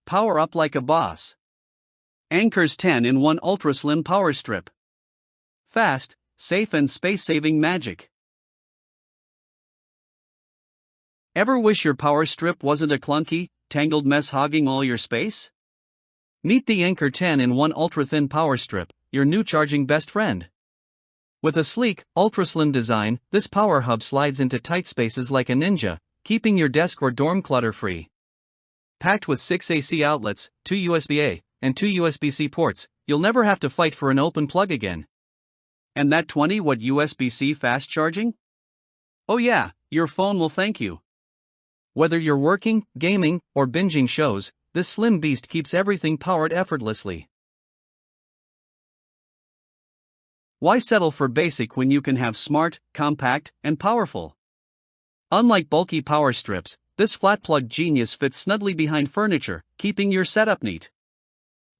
Power up like a boss. Anker's 10-in-1 Ultra Slim Power Strip. Fast, safe and space-saving magic. Ever wish your power strip wasn't a clunky, tangled mess hogging all your space? Meet the Anker 10-in-1 Ultra Thin Power Strip, your new charging best friend. With a sleek, ultra-slim design, this power hub slides into tight spaces like a ninja, keeping your desk or dorm clutter-free. Packed with 6 AC outlets, 2 USB-A, and 2 USB-C ports, you'll never have to fight for an open plug again. And that 20-watt USB-C fast charging? Oh yeah, your phone will thank you. Whether you're working, gaming, or binging shows, this slim beast keeps everything powered effortlessly. Why settle for basic when you can have smart, compact, and powerful? Unlike bulky power strips, this flat plug genius fits snugly behind furniture, keeping your setup neat.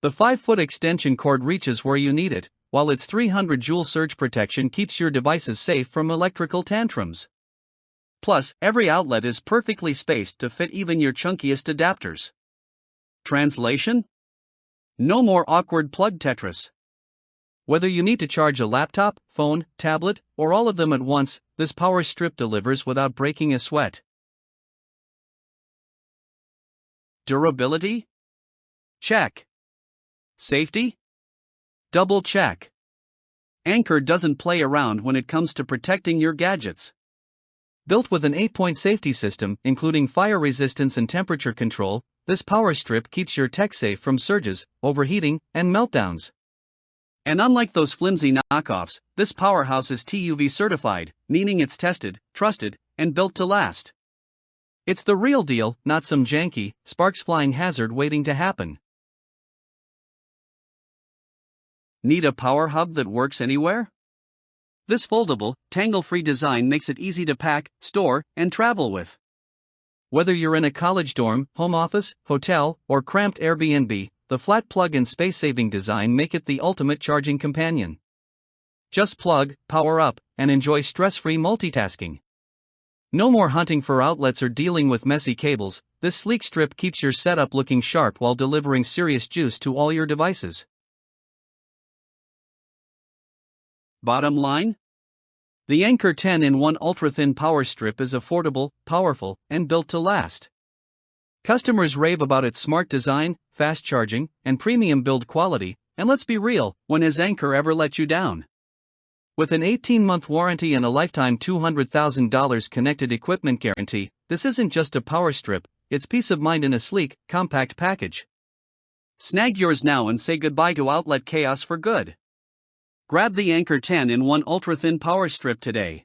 The 5-foot extension cord reaches where you need it, while its 300 joule surge protection keeps your devices safe from electrical tantrums. Plus, every outlet is perfectly spaced to fit even your chunkiest adapters. Translation? No more awkward plug Tetris. Whether you need to charge a laptop, phone, tablet, or all of them at once, this power strip delivers without breaking a sweat. Durability? Check. Safety? Double check. Anker doesn't play around when it comes to protecting your gadgets. Built with an 8-point safety system, including fire resistance and temperature control, this power strip keeps your tech safe from surges, overheating, and meltdowns. And unlike those flimsy knockoffs, this powerhouse is TUV certified, meaning it's tested, trusted, and built to last. It's the real deal, not some janky, sparks-flying hazard waiting to happen. Need a power hub that works anywhere? This foldable, tangle-free design makes it easy to pack, store, and travel with. Whether you're in a college dorm, home office, hotel, or cramped Airbnb, the flat plug and space-saving design make it the ultimate charging companion. Just plug, power up, and enjoy stress-free multitasking. No more hunting for outlets or dealing with messy cables. This sleek strip keeps your setup looking sharp while delivering serious juice to all your devices. Bottom line? The Anker 10-in-1 ultra-thin power strip is affordable, powerful, and built to last. Customers rave about its smart design, fast charging, and premium build quality, and let's be real, when has Anker ever let you down? With an 18-month warranty and a lifetime $200,000 connected equipment guarantee, this isn't just a power strip, it's peace of mind in a sleek, compact package. Snag yours now and say goodbye to outlet chaos for good. Grab the Anker 10-in-1 ultra-thin power strip today.